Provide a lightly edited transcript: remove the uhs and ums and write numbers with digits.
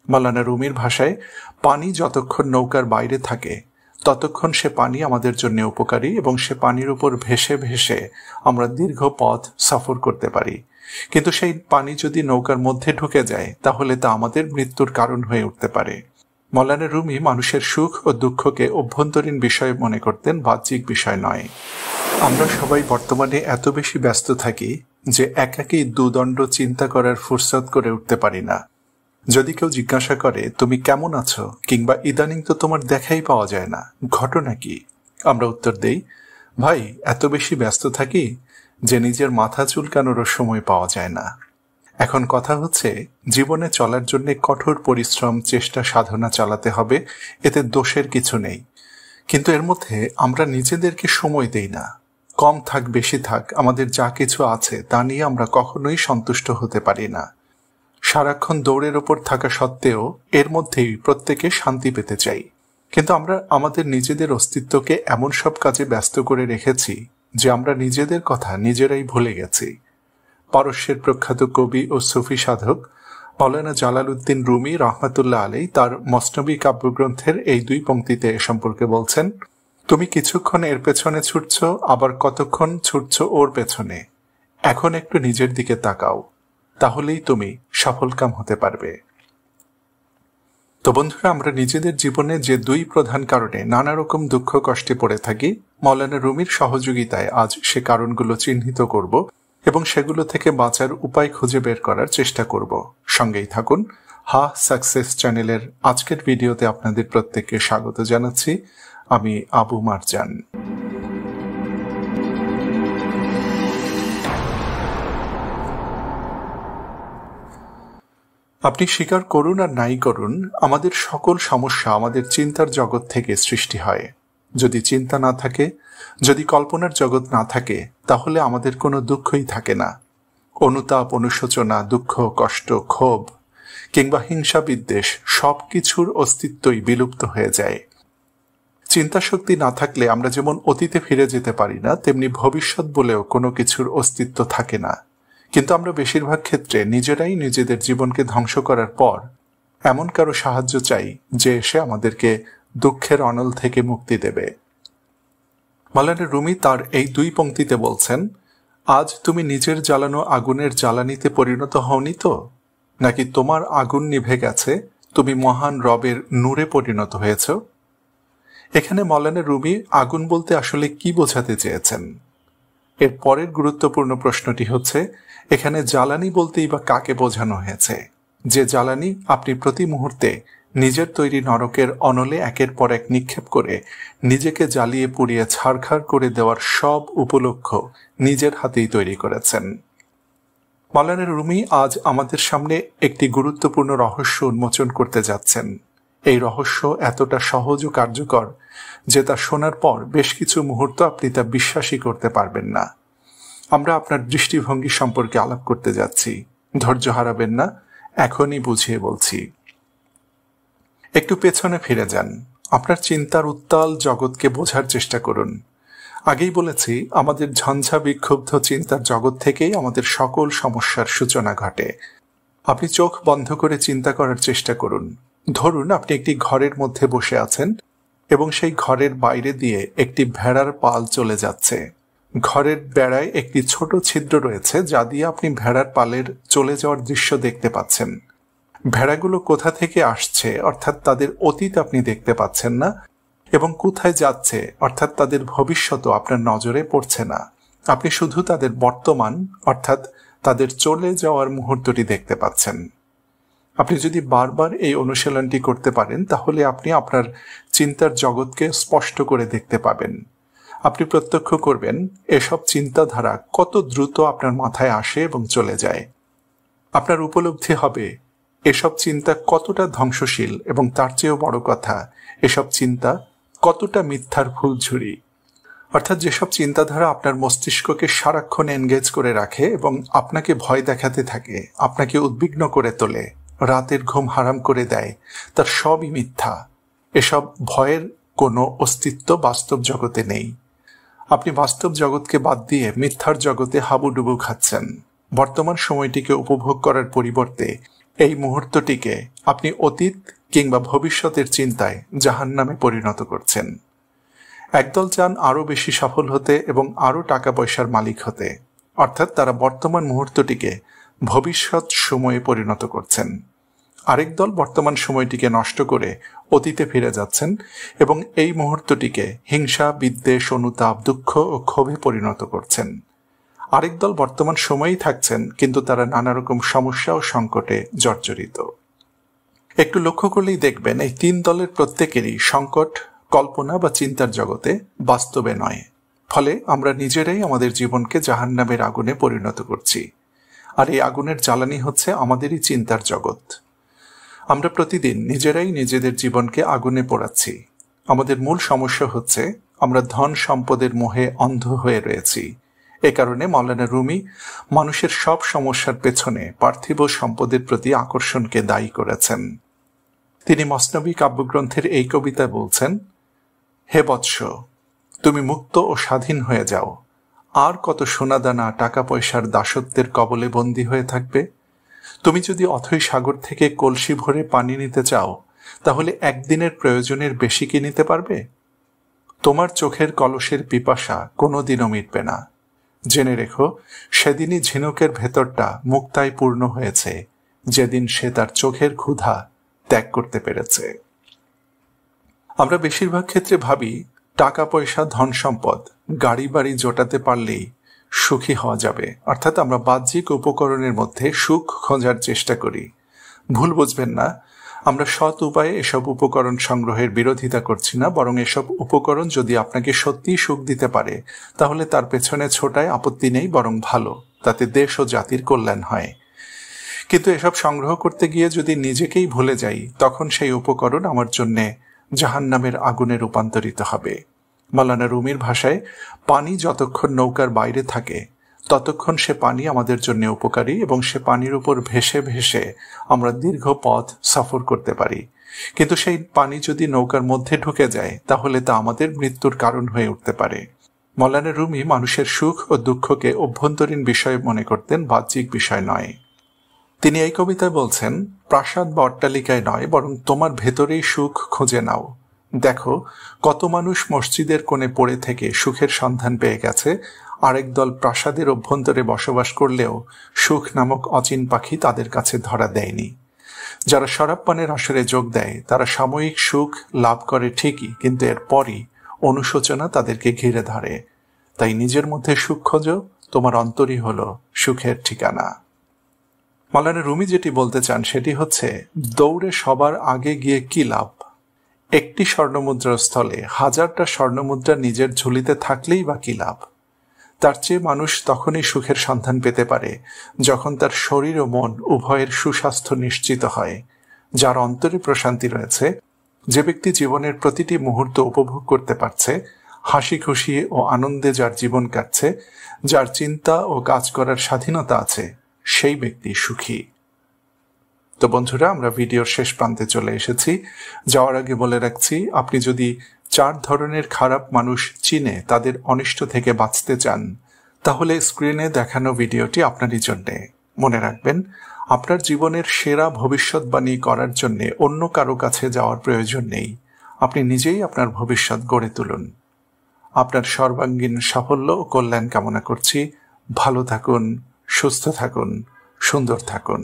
মাওলানা রুমির ভাষায়, পানি যতক্ষণ নৌকার বাইরে থাকে ততক্ষণ সে পানি আমাদের জন্য উপকারী এবং সে পানির উপর ভেসে ভেসে আমরা দীর্ঘ পথ সফর করতে পারি। কিন্তু সেই পানি যদি নৌকার মধ্যে ঢুকে যায় তাহলে তা আমাদের মৃত্যুর কারণ হয়ে উঠতে পারে। মাওলানা রুমি মানুষের সুখ ও দুঃখকে অভ্যন্তরীণ বিষয় মনে করতেন, বাহ্যিক বিষয় নয়। আমরা সবাই বর্তমানে এত বেশি ব্যস্ত থাকি যে একাকী দুদণ্ড চিন্তা করার ফুরসত করে উঠতে পারি না। যদি কেউ জিজ্ঞাসা করে তুমি কেমন আছো, কিংবা ইদানিং তো তোমার দেখাই পাওয়া যায় না, ঘটনা কি, আমরা উত্তর দেই, ভাই এত বেশি ব্যস্ত থাকি যে নিজের মাথা চুলকানোরও সময় পাওয়া যায় না। এখন কথা হচ্ছে, জীবনে চলার জন্য কঠোর পরিশ্রম, চেষ্টা, সাধনা চালাতে হবে, এতে দোষের কিছু নেই। কিন্তু এর মধ্যে আমরা নিজেদেরকে সময় দেই না। কম থাক বেশি থাক, আমাদের যা কিছু আছে তা নিয়ে আমরা কখনোই সন্তুষ্ট হতে পারি না। সারাক্ষণ দৌড়ের ওপর থাকা সত্ত্বেও এর মধ্যেই প্রত্যেকে শান্তি পেতে চাই। কিন্তু আমরা আমাদের নিজেদের অস্তিত্বকে এমন সব কাজে ব্যস্ত করে রেখেছি যে আমরা নিজেদের কথা নিজেরাই ভুলে গেছি। পারস্যের প্রখ্যাত কবি ও সুফি সাধক মাওলানা জালালউদ্দিন রুমি রহমাতুল্লাহ আলাই তার মসনবী কাব্যগ্রন্থের এই 2 পংক্তিতে এ সম্পর্কে বলছেন, তুমি কিছুক্ষণ এর পেছনে ছুটছ, আবার কতক্ষণ ছুটছ ওর পেছনে। এখন একটু নিজের দিকে তাকাও, তাহলেই তুমি সফলকাম হতে পারবে। তো বন্ধুরা, আমরা নিজেদের জীবনে যে 2 প্রধান কারণে নানা রকম দুঃখ কষ্টে পড়ে থাকি, মাওলানা রুমির সহযোগিতায় আজ সে কারণগুলো চিহ্নিত করব এবং সেগুলো থেকে বাঁচার উপায় খুঁজে বের করার চেষ্টা করব। সঙ্গেই থাকুন। হা সাকসেস চ্যানেলের আজকের ভিডিওতে আপনাদের প্রত্যেককে স্বাগত জানাচ্ছি। আমি আবু মারজান। আপনি স্বীকার করুন আর নাই করুন, আমাদের সকল সমস্যা আমাদের চিন্তার জগৎ থেকে সৃষ্টি হয়। যদি চিন্তা না থাকে, যদি কল্পনার জগৎ না থাকে, তাহলে আমাদের কোনো দুঃখই থাকে না। অনুতাপ, অনুশোচনা, দুঃখ, কষ্ট, ক্ষোভ কিংবা হিংসা, বিদ্বেষ সবকিছুর অস্তিত্বই বিলুপ্ত হয়ে যায়। চিন্তা শক্তি না থাকলে আমরা যেমন অতীতে ফিরে যেতে পারি না, তেমনি ভবিষ্যৎ বলেও কোনো কিছুর অস্তিত্ব থাকে না। কিন্তু আমরা বেশিরভাগ ক্ষেত্রে নিজেরাই নিজেদের জীবনকে ধ্বংস করার পর এমন কারো সাহায্য চাই যে এসে আমাদেরকে দুঃখের অনল থেকে মুক্তি দেবে। মাওলানা রুমি তার এই 2 পংক্তিতে বলছেন, আজ তুমি নিজের জ্বালানো আগুনের জ্বালানিতে পরিণত হওনি তো, নাকি তোমার আগুন নিভে গেছে, তুমি মহান রবের নূরে পরিণত হয়েছ? এখানে মাওলানা রুমি আগুন বলতে আসলে কি বোঝাতে চেয়েছেন? এর পরের গুরুত্বপূর্ণ প্রশ্নটি হচ্ছে, এখানে জ্বালানি বলতেই বা কাকে বোঝানো হয়েছে? যে জ্বালানি আপনি প্রতি মুহূর্তে নিজের তৈরি নরকের অনলে একের পর এক নিক্ষেপ করে নিজেকে জ্বালিয়ে পুড়িয়ে ছারখার করে দেওয়ার সব উপলক্ষ নিজের হাতেই তৈরি করেছেন। মাওলানা রুমি আজ আমাদের সামনে একটি গুরুত্বপূর্ণ রহস্য উন্মোচন করতে যাচ্ছেন। এই রহস্য এতটা সহজ ও কার্যকর যে তা শোনার পর বেশ কিছু মুহূর্ত আপনি তা বিশ্বাসই করতে পারবেন না। আমরা আপনার দৃষ্টিভঙ্গি সম্পর্কে আলাপ করতে যাচ্ছি, ধৈর্য হারাবেন না, এখনই বুঝিয়ে বলছি। একটু পেছনে ফিরে যান, আপনার চিন্তার উত্তাল জগৎকে বোঝার চেষ্টা করুন। আগেই বলেছি, আমাদের ঝঞ্ঝা বিক্ষুব্ধ চিন্তার জগৎ থেকেই আমাদের সকল সমস্যার সূচনা ঘটে। আপনি চোখ বন্ধ করে চিন্তা করার চেষ্টা করুন। ধরুন আপনি একটি ঘরের মধ্যে বসে আছেন এবং সেই ঘরের বাইরে দিয়ে একটি ভেড়ার পাল চলে যাচ্ছে। ঘরের বেড়ায় একটি ছোট ছিদ্র রয়েছে যা দিয়ে আপনি ভেড়ার পালের চলে যাওয়ার দৃশ্য দেখতে পাচ্ছেন। ভেড়াগুলো কোথা থেকে আসছে অর্থাৎ তাদের অতীত আপনি দেখতে পাচ্ছেন না, এবং কোথায় যাচ্ছে অর্থাৎ তাদের ভবিষ্যৎও আপনার নজরে পড়ছে না। আপনি শুধু তাদের বর্তমান অর্থাৎ তাদের চলে যাওয়ার মুহূর্তটি দেখতে পাচ্ছেন। আপনি যদি বারবার এই অনুশীলনটি করতে পারেন তাহলে আপনি আপনার চিন্তার জগৎকে স্পষ্ট করে দেখতে পাবেন। আপনি প্রত্যক্ষ করবেন এসব চিন্তাধারা কত দ্রুত আপনার মাথায় আসে এবং চলে যায়। আপনার উপলব্ধি হবে এসব চিন্তা কতটা ধ্বংসশীল, এবং তার চেয়েও বড় কথা, এসব চিন্তা কতটা মিথ্যার ফুলঝুরি। অর্থাৎ যেসব চিন্তাধারা আপনার মস্তিষ্ককে সারাক্ষণ এনগেজ করে রাখে এবং আপনাকে ভয় দেখাতে থাকে, আপনাকে উদ্বিগ্ন করে তোলে, রাতের ঘুম হারাম করে দেয়, তার সবই মিথ্যা। এসব ভয়ের কোনো অস্তিত্ব বাস্তব জগতে নেই। আপনি বাস্তব জগৎকে বাদ দিয়ে মিথ্যার জগতে হাবুডুবু খাচ্ছেন। বর্তমান সময়টিকে উপভোগ করার পরিবর্তে এই মুহূর্তটিকে আপনি অতীত কিংবা ভবিষ্যতের চিন্তায় জাহান্নামে পরিণত করছেন। একদল চান আরও বেশি সফল হতে এবং আরও টাকা পয়সার মালিক হতে, অর্থাৎ তারা বর্তমান মুহূর্তটিকে ভবিষ্যৎ সময়ে পরিণত করছেন। আরেক দল বর্তমান সময়টিকে নষ্ট করে অতীতে ফিরে যাচ্ছেন এবং এই মুহূর্তটিকে হিংসা, বিদ্বেষ, অনুতাপ, দুঃখ ও ক্ষোভে পরিণত করছেন। আরেক দল বর্তমান সময়েই থাকছেন, কিন্তু তারা নানা রকম সমস্যা ও সংকটে জর্জরিত। একটু লক্ষ্য করলেই দেখবেন এই তিন দলের প্রত্যেকেরই সংকট কল্পনা বা চিন্তার জগতে, বাস্তবে নয়। ফলে আমরা নিজেরাই আমাদের জীবনকে জাহান্নামের আগুনে পরিণত করছি। আর এই আগুনের জ্বালানি হচ্ছে আমাদেরই চিন্তার জগৎ। আমরা প্রতিদিন নিজেরাই নিজেদের জীবনকে আগুনে পোড়াচ্ছি। আমাদের মূল সমস্যা হচ্ছে আমরা ধন সম্পদের মোহে অন্ধ হয়ে রয়েছি। এ কারণে মাওলানা রুমি মানুষের সব সমস্যার পেছনে পার্থিব সম্পদের প্রতি আকর্ষণকে দায়ী করেছেন। তিনি মসনবী কাব্যগ্রন্থের এই কবিতায় বলছেন, হে বৎস, তুমি মুক্ত ও স্বাধীন হয়ে যাও। আর কত সোনাদানা টাকা পয়সার দাসত্বের কবলে বন্দী হয়ে থাকবে? তুমি যদি অথৈ সাগর থেকে কলসি ভরে পানি নিতে চাও, তাহলে একদিনের প্রয়োজনের বেশি কি নিতে পারবে? তোমার চোখের কলসের পিপাসা কোনোদিনও মিটবে না। জেনে রেখো, সেদিনই ঝিনুকের ভেতরটা মুক্তায় পূর্ণ হয়েছে, যেদিন সে তার চোখের ক্ষুধা ত্যাগ করতে পেরেছে। আমরা বেশিরভাগ ক্ষেত্রে ভাবি টাকা পয়সা, ধন সম্পদ, গাড়ি বাড়ি জোটাতে পারলেই সুখী হওয়া যাবে, অর্থাৎ আমরা বাহ্যিক উপকরণের মধ্যে সুখ খোঁজার চেষ্টা করি। ভুল বুঝবেন না, আমরা সৎ উপায়ে এসব উপকরণ সংগ্রহের বিরোধিতা করছি না, বরং এসব উপকরণ যদি আপনাকে সত্যিই সুখ দিতে পারে তাহলে তার পেছনে ছোটায় আপত্তি নেই, বরং ভালো, তাতে দেশ ও জাতির কল্যাণ হয়। কিন্তু এসব সংগ্রহ করতে গিয়ে যদি নিজেকেই ভুলে যাই, তখন সেই উপকরণ আমার জন্যে জাহান্নামের আগুনে রূপান্তরিত হবে। মাওলানা রুমির ভাষায়, পানি যতক্ষণ নৌকার বাইরে থাকে ততক্ষণ সে পানি আমাদের জন্য উপকারী এবং সে পানির উপর ভেসে ভেসে আমরা দীর্ঘ পথ সফর করতে পারি। কিন্তু সেই পানি যদি নৌকার মধ্যে ঢুকে যায় তাহলে তা আমাদের মৃত্যুর কারণ হয়ে উঠতে পারে। মাওলানা রুমি মানুষের সুখ ও দুঃখকে অভ্যন্তরীণ বিষয় মনে করতেন, বাহ্যিক বিষয় নয়। তিনি এই কবিতায় বলছেন, প্রাসাদ বা অট্টালিকায় নয়, বরং তোমার ভেতরেই সুখ খুঁজে নাও। দেখো, কত মানুষ মসজিদের কোণে পড়ে থেকে সুখের সন্ধান পেয়ে গেছে, আরেক দল প্রাসাদের অভ্যন্তরে বসবাস করলেও সুখ নামক অচিন পাখি তাদের কাছে ধরা দেয়নি। যারা শরাব পানের আসরে যোগ দেয় তারা সাময়িক সুখ লাভ করে ঠিকই, কিন্তু এরপরই অনুশোচনা তাদেরকে ঘিরে ধরে। তাই নিজের মধ্যে সুখ খোঁজো, তোমার অন্তরই হলো সুখের ঠিকানা। মাওলানা রুমি যেটি বলতে চান সেটি হচ্ছে, দৌড়ে সবার আগে গিয়ে কি লাভ? একটি স্বর্ণমুদ্রার স্থলে হাজারটা স্বর্ণমুদ্রা নিজের ঝুলিতে থাকলেই বা কি লাভ? তার চেয়ে মানুষ তখনই সুখের সন্ধান পেতে পারে যখন তার শরীর ও মন উভয়ের সুস্বাস্থ্য নিশ্চিত হয়। যার অন্তরে প্রশান্তি রয়েছে, যে ব্যক্তি জীবনের প্রতিটি মুহূর্ত উপভোগ করতে পারছে, হাসি খুশি ও আনন্দে যার জীবন কাটছে, যার চিন্তা ও কাজ করার স্বাধীনতা আছে, সেই ব্যক্তি সুখী। তো বন্ধুরা, আমরা ভিডিওর শেষ প্রান্তে চলে এসেছি। যাওয়ার আগে বলে রাখছি, আপনি যদি 4 ধরনের খারাপ মানুষ চিনে তাদের অনিষ্ট থেকে বাঁচতে চান, তাহলে স্ক্রিনে দেখানো ভিডিওটি আপনারই জন্যে। মনে রাখবেন, আপনার জীবনের সেরা ভবিষ্যৎবাণী করার জন্য অন্য কারো কাছে যাওয়ার প্রয়োজন নেই। আপনি নিজেই আপনার ভবিষ্যৎ গড়ে তুলুন। আপনার সর্বাঙ্গীন সাফল্য ও কল্যাণ কামনা করছি। ভালো থাকুন, সুস্থ থাকুন, সুন্দর থাকুন।